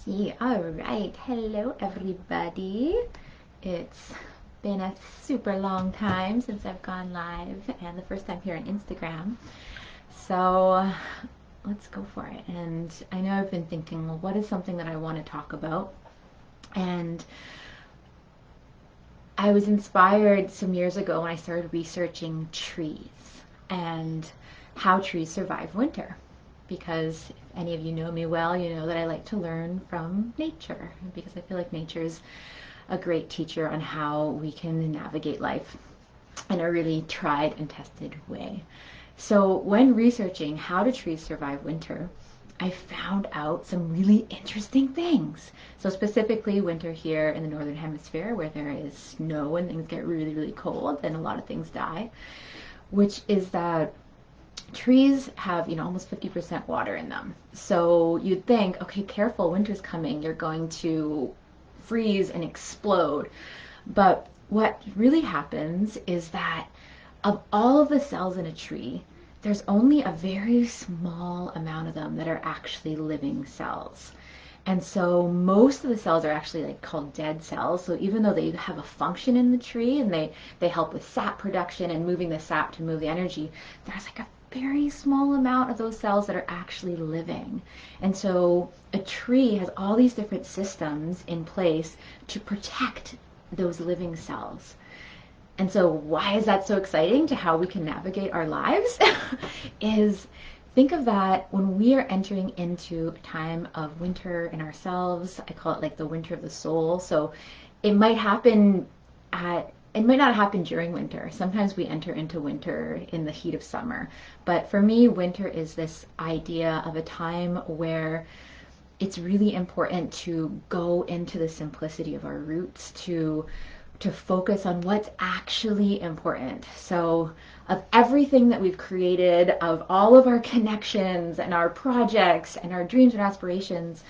Yeah, all right. Hello, everybody. It's been a super long time since I've gone live, and the first time here on Instagram. So let's go for it. And I know I've been thinking, well, what is something that I want to talk about? And I was inspired some years ago when I started researching trees and how trees survive winter. Because if any of you know me well, you know that I like to learn from nature because I feel like nature is a great teacher on how we can navigate life in a really tried and tested way. So, when researching how do trees survive winter, I found out some really interesting things. So, specifically, winter here in the Northern Hemisphere, where there is snow and things get really, really cold, and a lot of things die, which is that trees have, almost 50% water in them. So you'd think, okay, careful, winter's coming, you're going to freeze and explode. But what really happens is that of all of the cells in a tree, there's only a very small amount of them that are actually living cells. And so most of the cells are actually like called dead cells. So even though they have a function in the tree and they help with sap production and moving the sap to move the energy, there's like a very small amount of those cells that are actually living. And so a tree has all these different systems in place to protect those living cells. And so why is that so exciting to how we can navigate our lives? Is think of that when we are entering into a time of winter in ourselves. I call it like the winter of the soul. So it might happen it might not happen during winter. Sometimes we enter into winter in the heat of summer. But for me, winter is this idea of a time where it's really important to go into the simplicity of our roots, to focus on what's actually important. So, of everything that we've created, of all of our connections and our projects and our dreams and aspirations,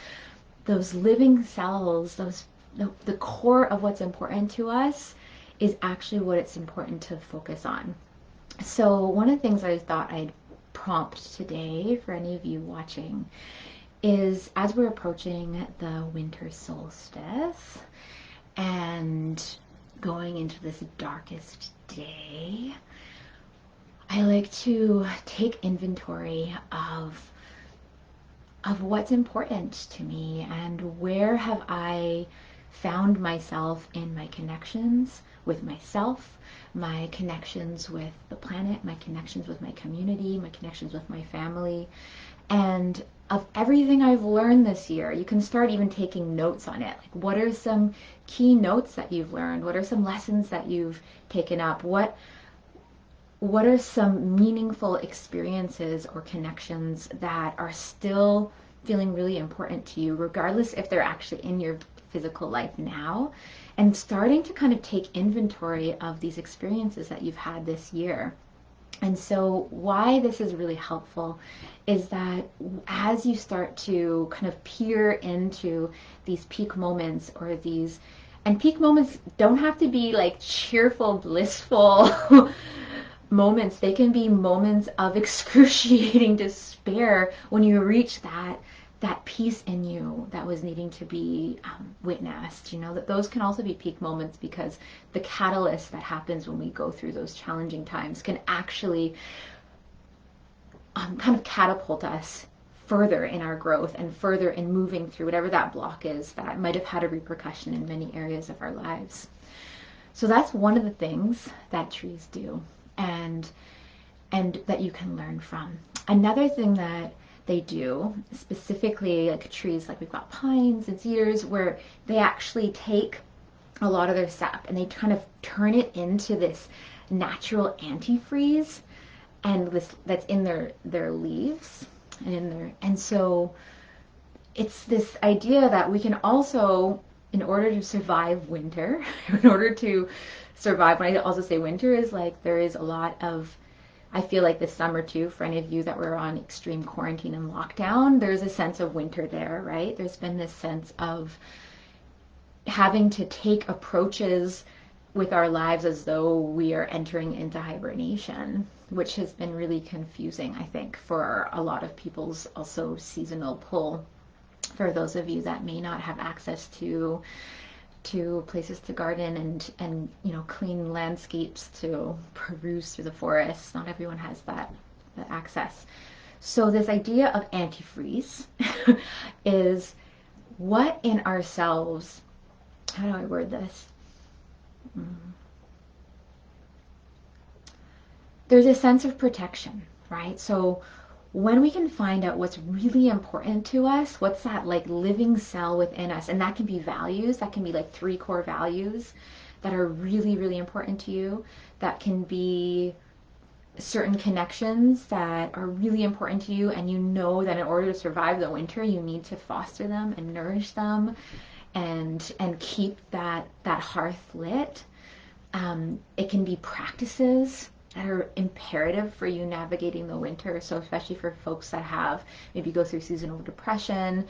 those living cells, the core of what's important to us is actually what it's important to focus on. So, one of the things I thought I'd prompt today for any of you watching is as we're approaching the winter solstice and going into this darkest day, I like to take inventory of what's important to me and where have I found myself in my connections with myself, my connections with the planet, my connections with my community, my connections with my family, and of everything I've learned this year. You can start even taking notes on it. Like, what are some key notes that you've learned? What are some lessons that you've taken up? What are some meaningful experiences or connections that are still feeling really important to you, regardless if they're actually in your physical life now? And starting to kind of take inventory of these experiences that you've had this year. And so why this is really helpful is that as you start to kind of peer into these peak moments or these, and peak moments don't have to be like cheerful, blissful moments. They can be moments of excruciating despair when you reach that peace in you that was needing to be witnessed. That those can also be peak moments because the catalyst that happens when we go through those challenging times can actually kind of catapult us further in our growth and further in moving through whatever that block is that might have had a repercussion in many areas of our lives. So that's one of the things that trees do and that you can learn from. Another thing that they do, specifically like trees, like we've got pines and cedars, where they actually take a lot of their sap and they kind of turn it into this natural antifreeze and this that's in their leaves and so it's this idea that we can also, in order to survive winter, in order to survive, when I also say winter, is like there is a lot of, I feel like this summer too, for any of you that were on extreme quarantine and lockdown, there's a sense of winter there, right? There's been this sense of having to take approaches with our lives as though we are entering into hibernation, which has been really confusing, I think, for a lot of people's also seasonal pull for those of you that may not have access to places to garden and clean landscapes to peruse through the forest. Not everyone has that access. So this idea of antifreeze is what in ourselves, how do I word this? There's a sense of protection, right? So when we can find out what's really important to us, what's that like living cell within us, and that can be values, that can be like 3 core values that are really, really important to you, that can be certain connections that are really important to you, and you know that in order to survive the winter, you need to foster them and nourish them and keep that hearth lit. It can be practices that are imperative for you navigating the winter. So especially for folks that have maybe go through seasonal depression,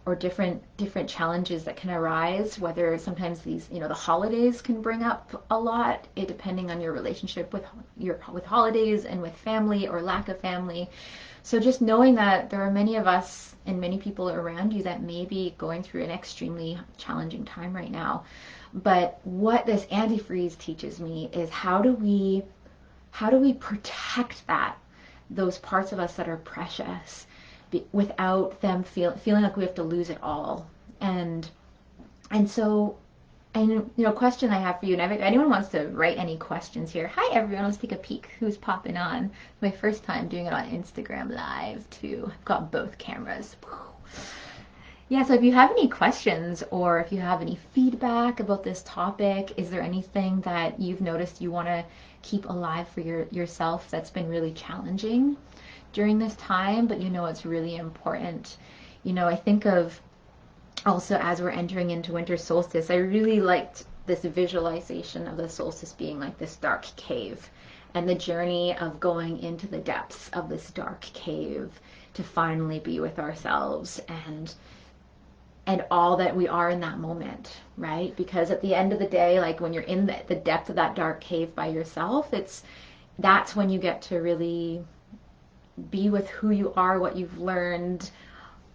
or different challenges that can arise, whether sometimes these, the holidays can bring up a lot, depending on your relationship with holidays and with family or lack of family. So just knowing that there are many of us and many people around you that may be going through an extremely challenging time right now. But what this antifreeze teaches me is how do we protect those parts of us that are precious, without them feeling like we have to lose it all. And so, question I have for you, and if anyone wants to write any questions here, hi everyone, let's take a peek who's popping on. It's my first time doing it on Instagram Live too. I've got both cameras. Yeah, so if you have any questions or if you have any feedback about this topic, is there anything that you've noticed you want to keep alive for yourself that's been really challenging during this time, but it's really important? I think of also as we're entering into winter solstice, I really liked this visualization of the solstice being like this dark cave, and the journey of going into the depths of this dark cave to finally be with ourselves and all that we are in that moment, right? Because at the end of the day, like when you're in the depth of that dark cave by yourself, that's when you get to really be with who you are, what you've learned,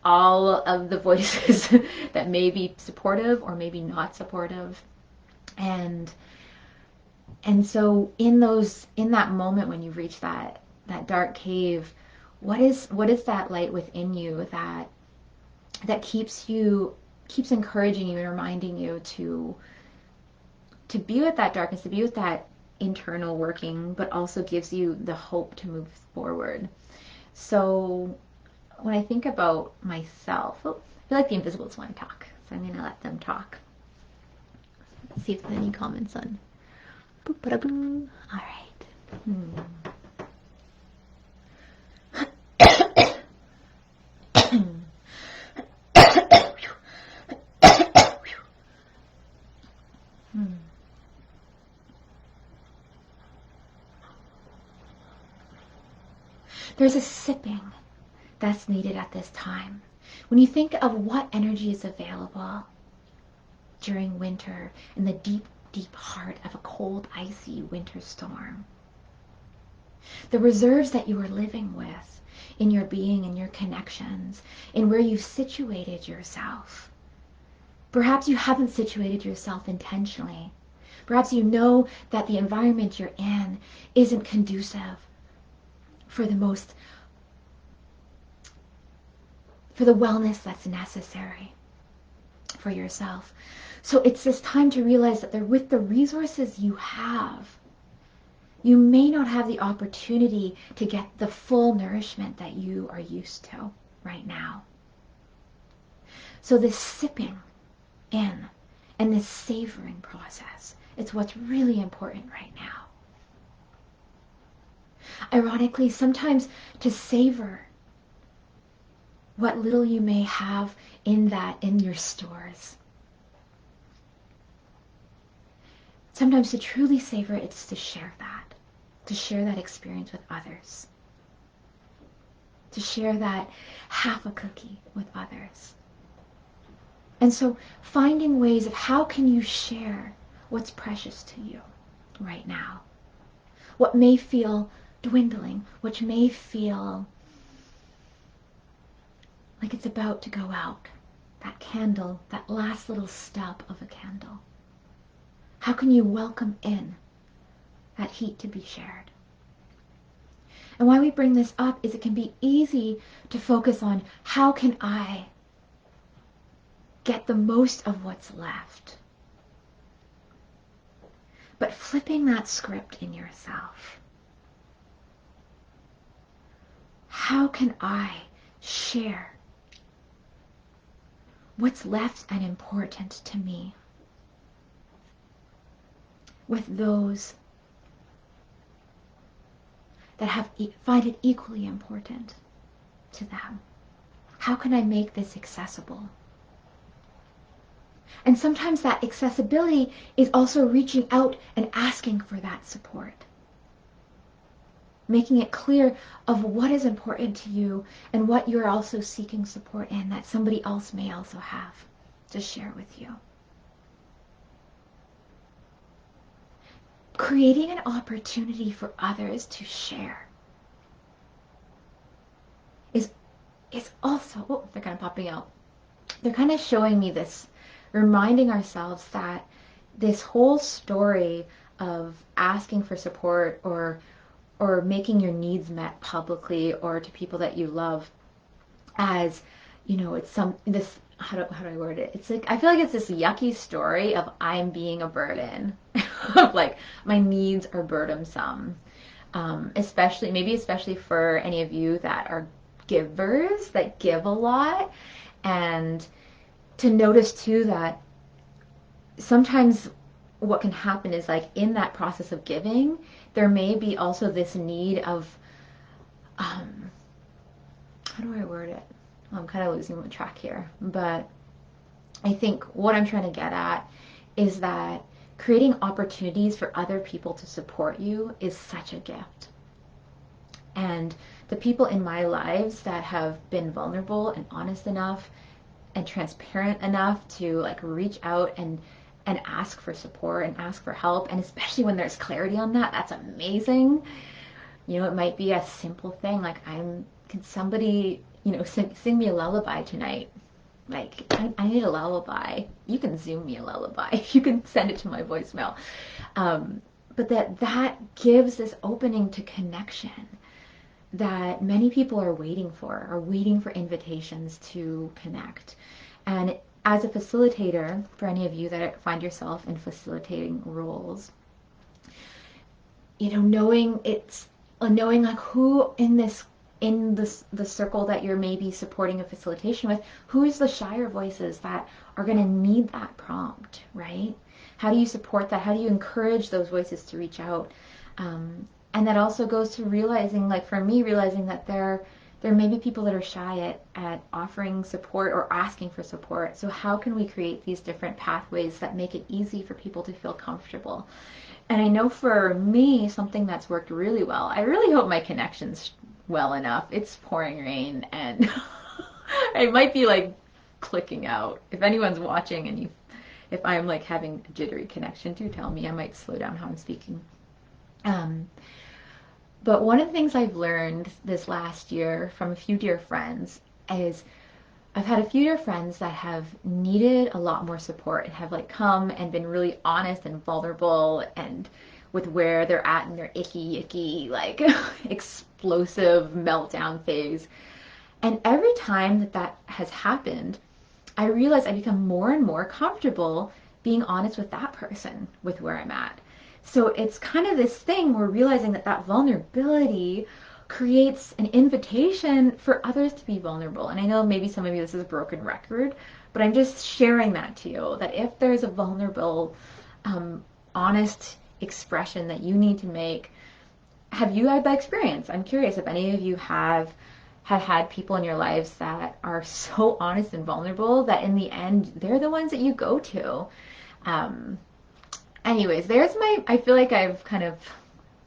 all of the voices that may be supportive or maybe not supportive. And so in that moment when you reach that dark cave, what is that light within you that keeps encouraging you and reminding you to be with that darkness, to be with that internal working, but also gives you the hope to move forward. So when I think about myself, I feel like the invisibles want to talk, so I'm going to let them talk. Let's see if there's any comments on. Boop, bada, boo. All right. There's a sipping that's needed at this time. When you think of what energy is available during winter in the deep, deep heart of a cold, icy winter storm, the reserves that you are living with in your being, in your connections, in where you've situated yourself. Perhaps you haven't situated yourself intentionally. Perhaps you know that the environment you're in isn't conducive for the wellness that's necessary for yourself. So it's this time to realize that with the resources you have, you may not have the opportunity to get the full nourishment that you are used to right now. So this sipping in and this savoring process, it's what's really important right now. Ironically, sometimes to savor what little you may have in your stores. Sometimes to truly savor it, it's to share that experience with others. To share that half a cookie with others. And so finding ways of how can you share what's precious to you right now. What may feel dwindling, which may feel like it's about to go out. That candle, that last little stub of a candle. How can you welcome in that heat to be shared? And why we bring this up is it can be easy to focus on how can I get the most of what's left. But flipping that script in yourself. How can I share what's left and important to me with those that find it equally important to them? How can I make this accessible? And sometimes that accessibility is also reaching out and asking for that support. Making it clear of what is important to you and what you're also seeking support in that somebody else may also have to share with you. Creating an opportunity for others to share is also, oh, they're kind of popping out. They're kind of showing me this, reminding ourselves that this whole story of asking for support or making your needs met publicly or to people that you love as, you know, it's this, how do I word it? It's like, I feel like it's this yucky story of I'm being a burden. Of like, my needs are burdensome. Especially for any of you that are givers, that give a lot. And to notice too that sometimes what can happen is like in that process of giving, there may be also this need of, how do I word it? I'm kind of losing the track here, but I think what I'm trying to get at is that creating opportunities for other people to support you is such a gift. And the people in my lives that have been vulnerable and honest enough and transparent enough to like reach out and ask for support and ask for help, and especially when there's clarity on that, that's amazing. You know, it might be a simple thing like can somebody, you know, sing me a lullaby tonight? Like, I need a lullaby. You can Zoom me a lullaby. You can send it to my voicemail. But that gives this opening to connection that many people are waiting for invitations to connect. And as a facilitator, for any of you that find yourself in facilitating roles, you know, knowing like who in the circle that you're maybe supporting a facilitation with, who is the shyer voices that are going to need that prompt, right? How do you support that? How do you encourage those voices to reach out? And that also goes to realizing, like for me, realizing that there may be people that are shy at offering support or asking for support. So how can we create these different pathways that make it easy for people to feel comfortable? And I know for me, something that's worked really well, I really hope my connection's well enough. It's pouring rain and I might be like clicking out. If anyone's watching and if I'm like having a jittery connection, do tell me. I might slow down how I'm speaking. But one of the things I've learned this last year from a few dear friends is I've had a few dear friends that have needed a lot more support and have like come and been really honest and vulnerable and with where they're at in their icky, like explosive meltdown phase. And every time that has happened, I realize I become more and more comfortable being honest with that person with where I'm at. So it's kind of this thing where realizing that vulnerability creates an invitation for others to be vulnerable. And I know maybe some of you this is a broken record, but I'm just sharing that to you, that if there's a vulnerable, honest expression that you need to make, have you had that experience? I'm curious if any of you have had people in your lives that are so honest and vulnerable that in the end, they're the ones that you go to. Anyways, I feel like I've kind of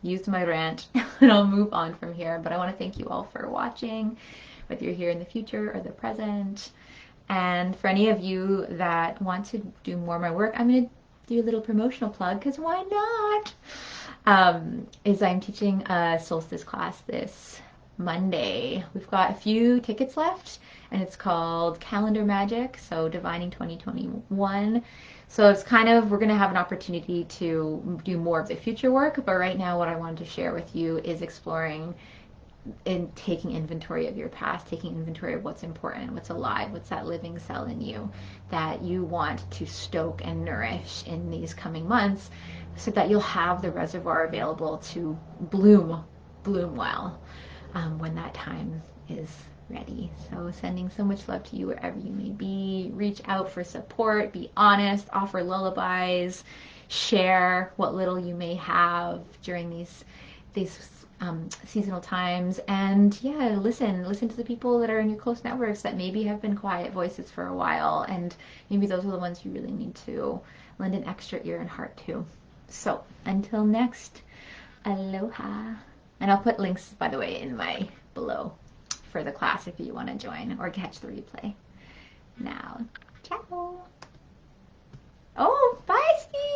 used my rant and I'll move on from here, but I want to thank you all for watching, whether you're here in the future or the present. And for any of you that want to do more of my work, I'm going to do a little promotional plug, because why not? Is I'm teaching a solstice class this Monday. We've got a few tickets left, and it's called Calendar Magic, so Divining 2021. So it's kind of, we're going to have an opportunity to do more of the future work, but right now what I wanted to share with you is exploring in taking inventory of your past, taking inventory of what's important, what's alive, what's that living cell in you that you want to stoke and nourish in these coming months so that you'll have the reservoir available to bloom well when that time is ready. So sending so much love to you wherever you may be. Reach out for support, be honest, offer lullabies, share what little you may have during these seasonal times, and yeah, listen to the people that are in your close networks that maybe have been quiet voices for a while, and maybe those are the ones you really need to lend an extra ear and heart to. So until next, aloha. And I'll put links, by the way, in my below for the class if you want to join or catch the replay. Now, ciao. Oh,